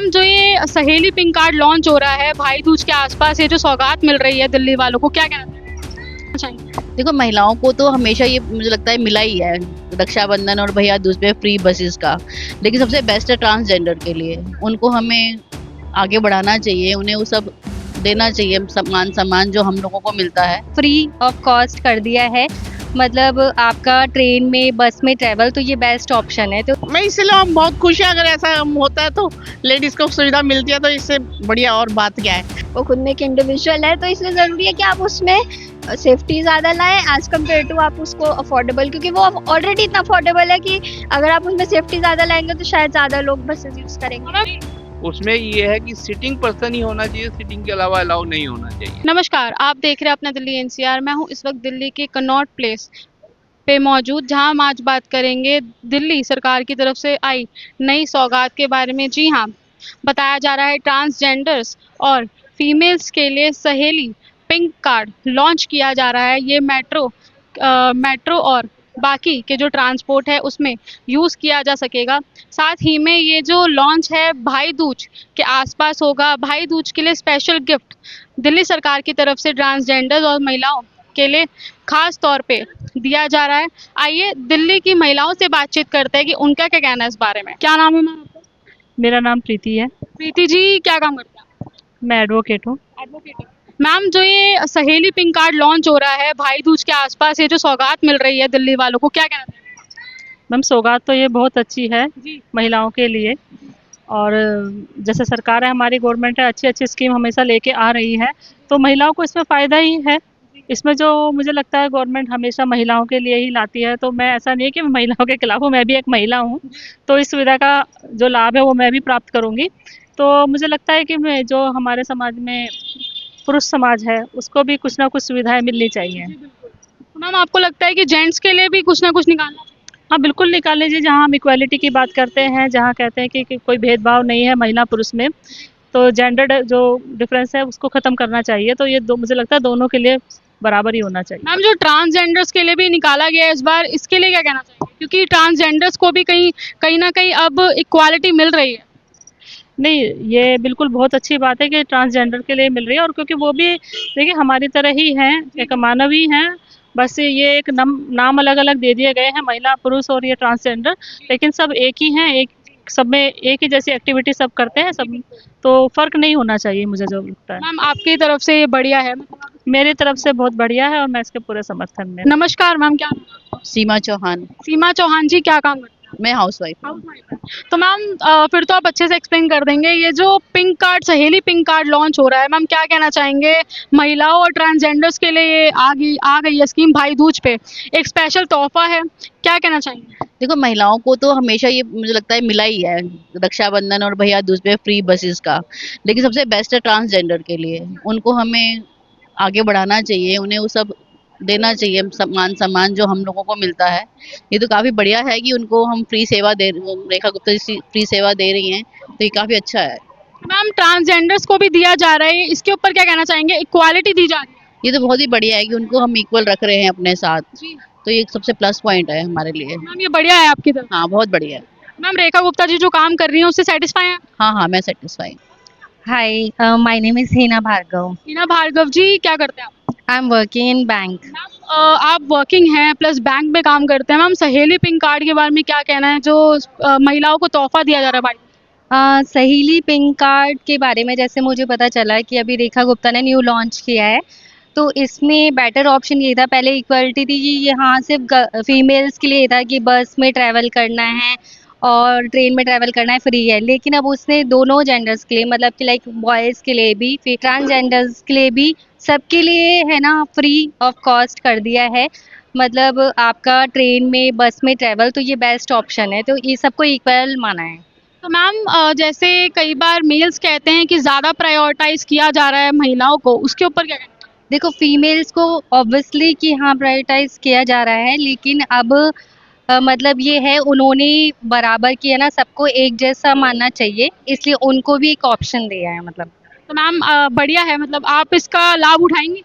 Ma'am जो ये सहेली पिंक कार्ड लॉन्च हो रहा है भाई दूज के आसपास, ये जो सौगात मिल रही है दिल्ली वालों को, क्या कहना चाहिए? देखो, महिलाओं को तो हमेशा ये मुझे लगता है मिला ही है, रक्षाबंधन और भैया दूज पे फ्री बसेस का। लेकिन सबसे बेस्ट है ट्रांसजेंडर के लिए, उनको हमें आगे बढ़ाना चाहिए, उन्हें वो सब देना चाहिए, सम्मान सम्मान जो हम लोगों को मिलता है। फ्री ऑफ कॉस्ट कर दिया है, मतलब आपका ट्रेन में बस में ट्रेवल, तो ये बेस्ट ऑप्शन है। तो मैं इसलिए हम बहुत खुश है, अगर ऐसा होता है तो लेडीज को सुविधा मिलती है तो इससे बढ़िया और बात क्या है। वो खुद में एक इंडिविजुअल है, तो इसलिए ज़रूरी है कि आप उसमें सेफ्टी ज़्यादा लाएं एज कम्पेयर टू आप उसको अफोर्डेबल, क्योंकि वो ऑलरेडी इतना अफोर्डेबल है कि अगर आप उसमें सेफ्टी ज़्यादा लाएंगे तो शायद ज़्यादा लोग बसेस यूज़ करेंगे। उसमें ये है कि सिटिंग पर्सन ही होना चाहिए, सिटिंग के अलावा अलाउ नहीं होना चाहिए। नमस्कार, आप देख रहे हैं अपना दिल्ली एनसीआर। मैं हूं इस वक्त दिल्ली के कनॉट प्लेस पे मौजूद, जहां हम आज बात करेंगे दिल्ली सरकार की तरफ से आई नई सौगात के बारे में। जी हाँ, बताया जा रहा है ट्रांसजेंडर्स और फीमेल्स के लिए सहेली पिंक कार्ड लॉन्च किया जा रहा है। ये मेट्रो और बाकी के जो ट्रांसपोर्ट है उसमें यूज़ किया जा सकेगा। साथ ही में ये जो लॉन्च है भाई दूज के आसपास होगा। भाई दूज के लिए स्पेशल गिफ्ट दिल्ली सरकार की तरफ से ट्रांसजेंडर्स और महिलाओं के लिए खास तौर पे दिया जा रहा है। आइए दिल्ली की महिलाओं से बातचीत करते हैं कि उनका क्या कहना है इस बारे में। क्या नाम है मैम आपका? मेरा नाम प्रीति है। प्रीति जी, क्या काम करते हैं? मैं एडवोकेट हूँ। एडवोकेट। मैम जो ये सहेली पिंक कार्ड लॉन्च हो रहा है भाई दूज के आसपास, ये जो सौगात मिल रही है दिल्ली वालों को, क्या कहना चाहिए? मैम, सौगात तो ये बहुत अच्छी है जी। महिलाओं के लिए, और जैसे सरकार है, हमारी गवर्नमेंट है, अच्छी अच्छी स्कीम हमेशा लेके आ रही है, तो महिलाओं को इसमें फ़ायदा ही है। इसमें जो मुझे लगता है गवर्नमेंट हमेशा महिलाओं के लिए ही लाती है, तो मैं, ऐसा नहीं है कि मैं महिलाओं के खिलाफ हूँ, मैं भी एक महिला हूँ, तो इस सुविधा का जो लाभ है वो मैं भी प्राप्त करूँगी। तो मुझे लगता है कि मैं, जो हमारे समाज में पुरुष समाज है, उसको भी कुछ ना कुछ सुविधाएं मिलनी चाहिए। तो मैम आपको लगता है कि जेंट्स के लिए भी कुछ ना कुछ निकालना चाहिए? हाँ, बिल्कुल निकाल लीजिए। जहाँ हम इक्वालिटी की बात करते हैं, जहाँ कहते हैं कि कोई भेदभाव नहीं है महिला पुरुष में, तो जेंडर जो डिफरेंस है उसको ख़त्म करना चाहिए। तो ये मुझे लगता है दोनों के लिए बराबर ही होना चाहिए। मैम जो ट्रांसजेंडर्स के लिए भी निकाला गया है इस बार, इसके लिए क्या कहना चाहिए? क्योंकि ट्रांसजेंडर्स को भी कहीं ना कहीं अब इक्वालिटी मिल रही है। नहीं, ये बिल्कुल बहुत अच्छी बात है कि ट्रांसजेंडर के लिए मिल रही है, और क्योंकि वो भी देखिए हमारी तरह ही हैं, एक मानव ही हैं, बस ये एक नाम अलग अलग दे दिए गए हैं, महिला पुरुष और ये ट्रांसजेंडर, लेकिन सब एक ही हैं, एक सब में एक ही जैसी एक्टिविटी सब करते हैं सब, तो फ़र्क नहीं होना चाहिए, मुझे जो लगता है। मैम आपकी तरफ से ये बढ़िया है? मेरी तरफ से बहुत बढ़िया है और मैं इसके पूरे समर्थन में। नमस्कार मैम, क्या नाम है आपका? सीमा चौहान। सीमा चौहान जी, क्या काम करते हैं? मैं हाउसवाइफ। तो मैम फिर तो आप अच्छे से एक्सप्लेन कर देंगे। ये जो पिंक कार्ड, सहेली पिंक कार्ड लॉन्च हो रहा है, मैम क्या कहना चाहेंगे? महिलाओं और ट्रांसजेंडर्स के लिए ये आ गई है स्कीम भाई दूज पे, एक स्पेशल तोहफा है, क्या कहना चाहेंगे? देखो, महिलाओं को तो हमेशा ये मुझे लगता है मिला ही है, रक्षाबंधन और भैया दूज पे फ्री बसेस का। लेकिन सबसे बेस्ट है ट्रांसजेंडर के लिए, उनको हमें आगे बढ़ाना चाहिए, उन्हें वो सब देना चाहिए, सम्मान सम्मान जो हम लोगों को मिलता है। ये तो काफ़ी बढ़िया है कि उनको हम फ्री सेवा रेखा गुप्ता जी फ्री सेवा दे रही हैं, तो ये काफ़ी अच्छा है। मैम ट्रांसजेंडर्स को भी दिया जा रहा है, इसके ऊपर क्या कहना चाहेंगे? इक्वालिटी दी जा रही है। ये तो बहुत ही बढ़िया है कि उनको हम इक्वल रख रहे हैं अपने साथ, तो ये सबसे प्लस पॉइंट है हमारे लिए। मैम ये बढ़िया है आपकी तरफ? हाँ, बहुत बढ़िया है। मैम रेखा गुप्ता जी जो काम कर रही हैं उससे सेटिस्फाई हैं? हाँ हाँ, मैं satisfy. Hi, my name is Hina Bhargav. Hina Bhargav ji, क्या करते हैं आप? I am working in bank. Ma'am आप वर्किंग हैं प्लस बैंक में काम करते हैं। मैम सहेली पिंक कार्ड के बारे में क्या कहना है, जो महिलाओं को तोहफा दिया जा रहा है भाई? सहेली पिंक कार्ड के बारे में जैसे मुझे पता चला कि अभी रेखा गुप्ता ने न्यू लॉन्च किया है, तो इसमें बेटर ऑप्शन ये था, पहले इक्वलिटी थी कि यहाँ सिर्फ फीमेल्स के लिए था कि बस में ट्रैवल करना है और ट्रेन में ट्रैवल करना है, फ्री है, लेकिन अब उसने दोनों जेंडर्स के लिए, मतलब कि लाइक बॉयज़ के लिए भी, फिर ट्रांसजेंडर्स के लिए भी, सबके लिए है ना, फ्री ऑफ कॉस्ट कर दिया है। मतलब आपका ट्रेन में बस में ट्रैवल, तो ये बेस्ट ऑप्शन है, तो ये सबको इक्वल माना है। तो मैम जैसे कई बार मेल्स कहते हैं कि ज़्यादा प्रायोरिटाइज किया जा रहा है महिलाओं को, उसके ऊपर क्या कहना है? देखो, फीमेल्स को ऑब्वियसली कि हाँ प्रायोरिटाइज किया जा रहा है, लेकिन अब मतलब ये है, उन्होंने बराबर किया ना, सबको एक जैसा मानना चाहिए, इसलिए उनको भी एक ऑप्शन दिया है मतलब। तो मैम बढ़िया है, मतलब आप इसका लाभ उठाएंगी?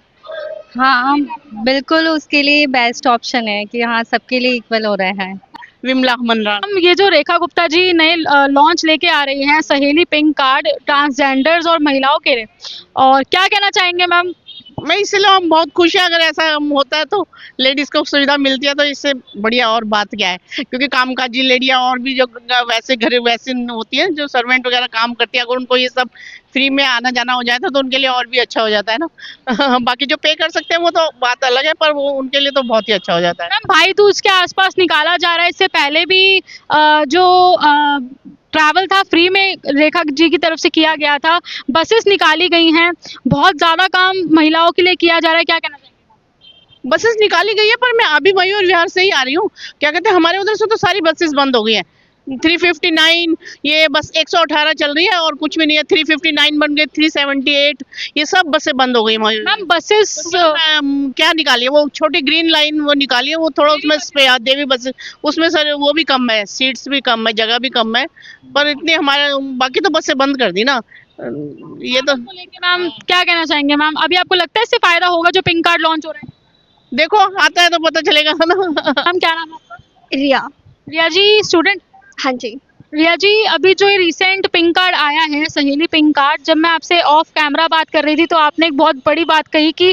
हाँ बिल्कुल, उसके लिए बेस्ट ऑप्शन है कि हाँ सबके लिए इक्वल हो रहा है। विमला मनरान। हम ये जो रेखा गुप्ता जी नए लॉन्च लेके आ रही हैं सहेली पिंक कार्ड ट्रांसजेंडर्स और महिलाओं के लिए, और क्या कहना चाहेंगे मैम? मैं इसलिए हम बहुत खुश है, अगर ऐसा होता है तो लेडीज को सुविधा मिलती है तो इससे बढ़िया और बात क्या है, क्योंकि कामकाजी लेडियां और भी जो वैसे घर वैसे होती हैं जो सर्वेंट वगैरह काम करती है, अगर उनको ये सब फ्री में आना जाना हो जाए तो उनके लिए और भी अच्छा हो जाता है ना। बाकी जो पे कर सकते हैं वो तो बात अलग है, पर वो उनके लिए तो बहुत ही अच्छा हो जाता है। मैम भाई दूज के आसपास निकाला जा रहा है, इससे पहले भी जो ट्रैवल था फ्री में रेखा जी की तरफ से किया गया था, बसेस निकाली गई हैं, बहुत ज़्यादा काम महिलाओं के लिए किया जा रहा है, क्या कहना चाहेंगे? बसेस निकाली गई है, पर मैं अभी मयूर विहार से ही आ रही हूँ। क्या कहते हैं, हमारे उधर से तो सारी बसेस बंद हो गई हैं। 359 ये बस 118 चल रही है और कुछ भी नहीं है। 359 बन गए, 378 ये सब बसें बंद हो गई मयूर। मैम बसेस क्या निकाली है वो छोटी ग्रीन लाइन, वो निकाली है, वो थोड़ा उसमें देवी बसेस उसमें सर वो भी कम है, सीट्स भी कम है, जगह भी कम है, पर इतनी हमारे बाकी तो बसें बंद कर दी ना। ये तो मैम क्या कहना चाहेंगे मैम? अभी आपको लगता है इससे फायदा होगा जो पिंक कार्ड लॉन्च हो रहा है? देखो आता है तो पता चलेगा ना। मैम क्या नाम है आपका? रिया। रिया जी स्टूडेंट? हाँ जी। रिया जी अभी जो ये रिसेंट पिंक कार्ड आया है सहेली पिंक कार्ड, जब मैं आपसे ऑफ कैमरा बात कर रही थी तो आपने एक बहुत बड़ी बात कही कि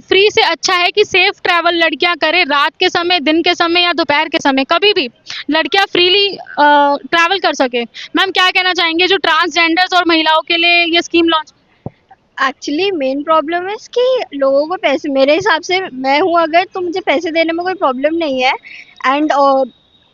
फ्री से अच्छा है कि सेफ ट्रैवल लड़कियां करें, रात के समय, दिन के समय या दोपहर के समय, कभी भी लड़कियां फ्रीली ट्रैवल कर सके। मैम क्या कहना चाहेंगे जो ट्रांसजेंडर्स और महिलाओं के लिए ये scheme launch? Actually main problem है कि लोगों को पैसे, मेरे हिसाब से मैं हूँ अगर, तो मुझे पैसे देने में कोई प्रॉब्लम नहीं है। And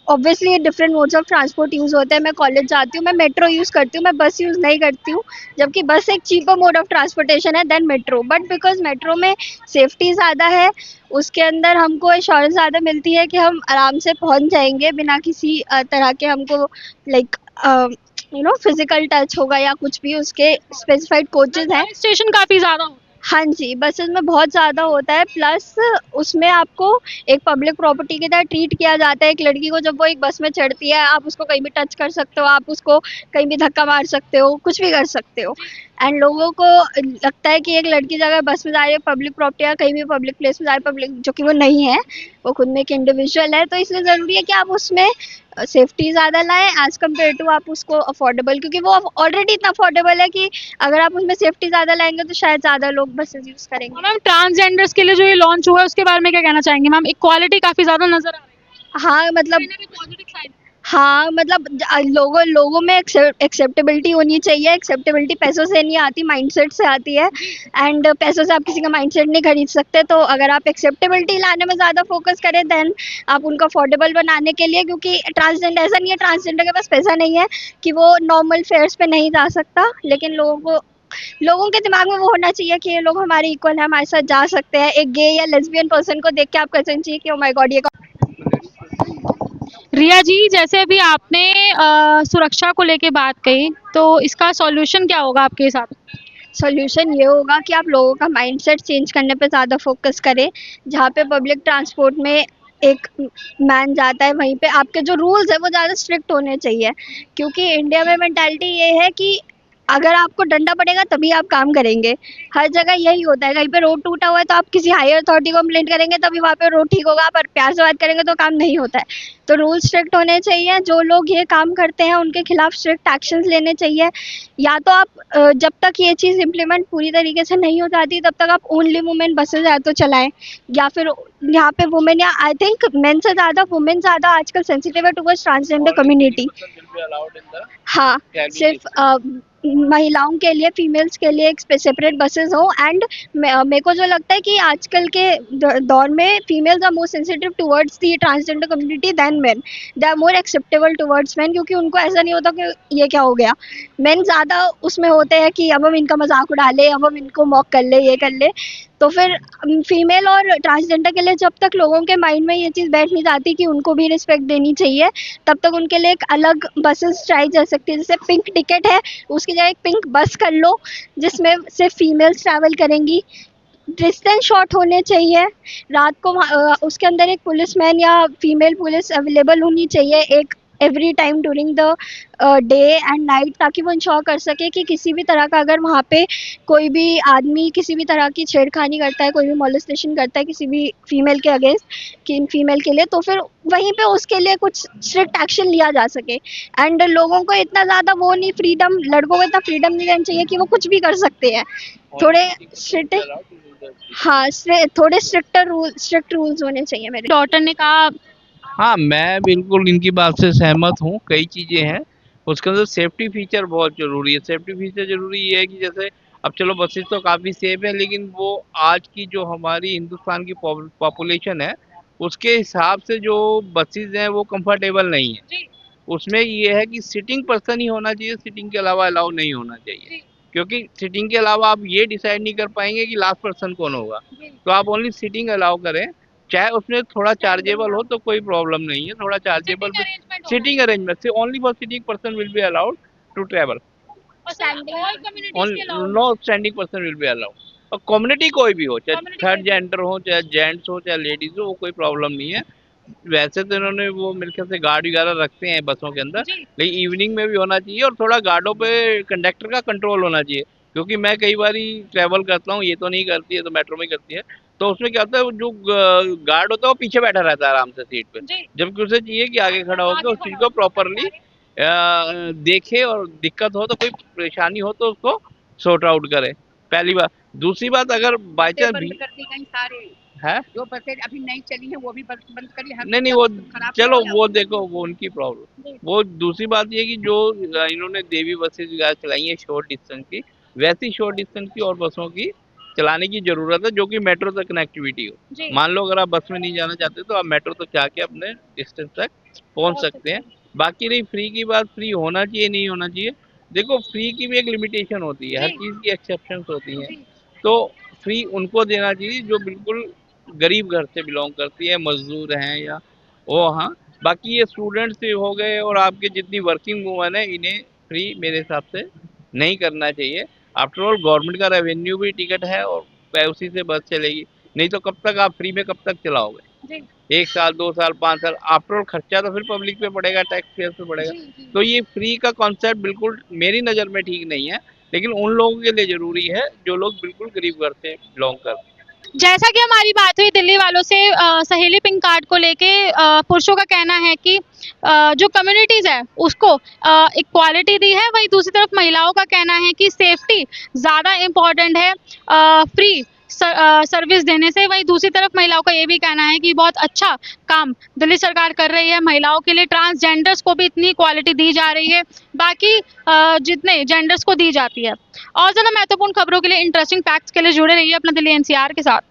obviously different modes of transport use होते हैं। मैं कॉलेज जाती हूँ, मैं मेट्रो यूज़ करती हूँ, मैं बस यूज़ नहीं करती हूँ, जबकि बस एक चीपर मोड ऑफ ट्रांसपोर्टेशन है than metro. But because metro में सेफ्टी ज़्यादा है, उसके अंदर हमको एश्योरेंस ज़्यादा मिलती है कि हम आराम से पहुँच जाएंगे बिना किसी तरह के हमको लाइक फिजिकल टच होगा या कुछ भी। उसके स्पेसिफाइड कोचेज हैं। स्टेशन काफी ज्यादा होता हाँ जी, बसेस में बहुत ज़्यादा होता है, प्लस उसमें आपको एक पब्लिक प्रॉपर्टी की तरह ट्रीट किया जाता है। एक लड़की को जब वो एक बस में चढ़ती है, आप उसको कहीं भी टच कर सकते हो, आप उसको कहीं भी धक्का मार सकते हो, कुछ भी कर सकते हो। एंड लोगों को लगता है कि एक लड़की अगर बस में जा रही है, पब्लिक प्रॉपर्टी या कहीं भी पब्लिक प्लेस में जा रही है, पब्लिक, जो कि वो नहीं है, वो खुद में एक इंडिविजुअल है। तो इसलिए ज़रूरी है कि आप उसमें सेफ्टी ज़्यादा लाएं एज़ कम्पेयर टू आप उसको अफोर्डेबल, क्योंकि वो ऑलरेडी इतना अफोर्डेबल है कि अगर आप उसमें सेफ्टी ज़्यादा लाएंगे तो शायद ज़्यादा लोग बसेस यूज़ करेंगे। है। मैम ट्रांसजेंडर्स के लिए जो ये लॉन्च हुआ है उसके बारे में क्या कहना चाहेंगे मैम? इक्वालिटी काफी ज्यादा नजर आ रही है। हाँ मतलब पॉजिटिव साइड। हाँ मतलब लोगों में एक्सेप्टेबिलिटी होनी चाहिए। एक्सेप्टेबिलिटी पैसों से नहीं आती, माइंडसेट से आती है। एंड पैसों से आप किसी का माइंडसेट नहीं खरीद सकते। तो अगर आप एक्सेप्टेबिलिटी लाने में ज़्यादा फोकस करें देन आप उनको अफोर्डेबल बनाने के लिए, क्योंकि ट्रांसजेंडर ऐसा नहीं है, ट्रांसजेंडर के पास पैसा नहीं है कि वो नॉर्मल फेयर्स पे नहीं जा सकता, लेकिन लोगों के दिमाग में वो होना चाहिए कि ये लोग हमारे इक्वल है, हमारे साथ जा सकते हैं। एक गे या लेस्बियन पर्सन को देख के आप कहना चाहिए कि ओ माय गॉड ये रिया जी जैसे अभी आपने सुरक्षा को लेके बात कही, तो इसका सॉल्यूशन क्या होगा आपके हिसाब से? सॉल्यूशन ये होगा कि आप लोगों का माइंडसेट चेंज करने पे ज़्यादा फोकस करें। जहाँ पे पब्लिक ट्रांसपोर्ट में एक मैन जाता है, वहीं पे आपके जो रूल्स है वो ज़्यादा स्ट्रिक्ट होने चाहिए, क्योंकि इंडिया में मेंटालिटी ये है कि अगर आपको डंडा पड़ेगा तभी आप काम करेंगे। हर जगह यही होता है, कहीं पे रोड टूटा हुआ है तो आप किसी हायर अथॉरिटी को कंप्लेंट करेंगे तभी वहाँ पे रोड ठीक होगा, पर प्यार से बात करेंगे तो काम नहीं होता है। तो रूल स्ट्रिक्ट होने चाहिए। जो लोग ये काम करते हैं उनके खिलाफ स्ट्रिक्ट एक्शंस लेने चाहिए। या तो आप जब तक ये चीज़ इम्प्लीमेंट पूरी तरीके से नहीं हो जाती तब तक आप ओनली वुमेन बसेज या तो चलाएं, या फिर यहाँ पे वुमेन, या आई थिंक मेन से ज़्यादा वुमेन ज़्यादा आजकल सेंसिटिव है टुवर्ड्स ट्रांसजेंडर कम्युनिटी। हाँ, सिर्फ महिलाओं के लिए, फीमेल्स के लिए एक सेपरेट बसेस हो। एंड मेरे को जो लगता है कि आजकल के दौर में females are more sensitive towards the transgender community than men. They are more acceptable towards men, क्योंकि उनको ऐसा नहीं होता कि ये क्या हो गया। मेन ज़्यादा उसमें होते हैं कि अब हम इनका मजाक उड़ा ले, अब हम इनको मॉक कर ले, ये कर ले। तो फिर फीमेल और ट्रांसजेंडर के लिए जब तक लोगों के माइंड में ये चीज़ बैठ नहीं जाती कि उनको भी रिस्पेक्ट देनी चाहिए, तब तक उनके लिए एक अलग बसेस ट्राई जा सकती है। जैसे पिंक टिकट है, उसकी जगह एक पिंक बस कर लो जिसमें सिर्फ फीमेल्स ट्रैवल करेंगी। डिस्टेंस शॉर्ट होने चाहिए। रात को उसके अंदर एक पुलिसमैन या फीमेल पुलिस अवेलेबल होनी चाहिए। एक every time during the day and night, ताकि वो इंश्योर कर सके कि किसी भी तरह का अगर वहाँ पे कोई भी आदमी किसी भी तरह की छेड़खानी करता है, कोई भी मोलेस्टेशन करता है किसी भी फीमेल के अगेंस्ट, कि फीमेल के लिए, तो फिर वहीं पे उसके लिए कुछ स्ट्रिक्ट एक्शन लिया जा सके। एंड लोगों को इतना ज़्यादा वो नहीं, फ्रीडम, लड़कों को इतना फ्रीडम नहीं देना चाहिए कि वो कुछ भी कर सकते हैं। थोड़े स्ट्रिक्ट, हाँ, थोड़े स्ट्रिक्ट रूल्स होने चाहिए मेरे। डॉटर ने कहा हाँ, मैं बिल्कुल इनकी बात से सहमत हूँ। कई चीज़ें हैं, उसके अंदर सेफ्टी फीचर बहुत ज़रूरी है। सेफ्टी फीचर ज़रूरी ये है कि जैसे अब चलो बसेस तो काफ़ी सेफ है, लेकिन वो आज की जो हमारी हिंदुस्तान की पॉपुलेशन है, उसके हिसाब से जो बसेस हैं वो कंफर्टेबल नहीं है। उसमें ये है कि सिटिंग पर्सन ही होना चाहिए, सिटिंग के अलावा अलाउ नहीं होना चाहिए। क्योंकि सिटिंग के अलावा आप ये डिसाइड नहीं कर पाएंगे कि लास्ट पर्सन कौन होगा। तो आप ओनली सिटिंग अलाउ करें, चाहे उसमें थोड़ा चार्जेबल हो तो कोई प्रॉब्लम नहीं है। थोड़ा चार्जेबल सिटिंग अरेंजमेंट से only for sitting person will be allowed to travel, no standing person will be allowed. और कम्युनिटी कोई भी हो, चाहे थर्ड जेंडर हो, चाहे जेंट्स हो, चाहे लेडीज हो, वो कोई प्रॉब्लम नहीं है। वैसे तो इन्होंने वो मेरे ख्याल से गार्ड वगैरह रखते हैं बसों के अंदर, लेकिन इवनिंग में भी होना चाहिए और थोड़ा गार्डों पे कंडक्टर का कंट्रोल होना चाहिए। क्योंकि मैं कई बार ट्रैवल करता हूँ, ये तो नहीं करती है, तो मेट्रो में करती है, तो उसमें क्या होता है, वो जो गार्ड होता है वो पीछे बैठा रहता है आराम से सीट पे, जबकि उसे चाहिए कि आगे खड़ा होकर उस चीज को प्रॉपरली देखे और दिक्कत हो तो कोई परेशानी हो तो उसको सॉर्ट आउट करे, पहली बात। दूसरी बात, अगर बाई चांस भी है जो बसें अभी नहीं चली हैं वो भी बंद करी। नहीं वो चलो वो देखो वो उनकी प्रॉब्लम। वो दूसरी बात ये कि जो इन्होंने देवी बसेज वगैरह चलाई हैं शॉर्ट डिस्टेंस की, वैसी शॉर्ट डिस्टेंस की और बसों की चलाने की जरूरत है जो कि मेट्रो तक कनेक्टिविटी हो। मान लो अगर आप बस में नहीं जाना चाहते तो आप मेट्रो तक जाके अपने डिस्टेंस तक पहुंच सकते हैं। बाकी रही फ्री की बात, फ्री होना चाहिए नहीं होना चाहिए, देखो फ्री की भी एक लिमिटेशन होती है, हर चीज़ की एक्सेप्शंस होती हैं। तो फ्री उनको देना चाहिए जो बिल्कुल गरीब घर से बिलोंग करती है, मजदूर हैं या वो, हाँ। बाकी ये स्टूडेंट्स भी हो गए और आपके जितनी वर्किंग वूमेन है, इन्हें फ्री मेरे हिसाब से नहीं करना चाहिए। आफ्टर ऑल गवर्नमेंट का रेवेन्यू भी टिकट है और उसी से बस चलेगी। नहीं तो कब तक आप फ्री में कब तक चलाओगे? 1 साल 2 साल 5 साल, आफ्टर ऑल खर्चा तो फिर पब्लिक पे पड़ेगा, टैक्स पेयर पे पड़ेगा। तो ये फ्री का कॉन्सेप्ट बिल्कुल मेरी नज़र में ठीक नहीं है, लेकिन उन लोगों के लिए ज़रूरी है जो लोग बिल्कुल गरीब घर से बिलोंग करते हैं। जैसा कि हमारी बात हुई दिल्ली वालों से सहेली पिंक कार्ड को लेके, पुरुषों का कहना है कि जो कम्युनिटीज़ है उसको इक्वालिटी दी है, वहीं दूसरी तरफ महिलाओं का कहना है कि सेफ्टी ज़्यादा इम्पॉर्टेंट है फ्री सर्विस देने से। वहीं दूसरी तरफ महिलाओं का ये भी कहना है कि बहुत अच्छा काम दिल्ली सरकार कर रही है महिलाओं के लिए, ट्रांसजेंडर्स को भी इतनी इक्वालिटी दी जा रही है, बाकी जितने जेंडर्स को दी जाती है। और ज़्यादा महत्वपूर्ण खबरों के लिए, इंटरेस्टिंग फैक्ट्स के लिए जुड़े रहिए अपना दिल्ली एनसीआर के साथ।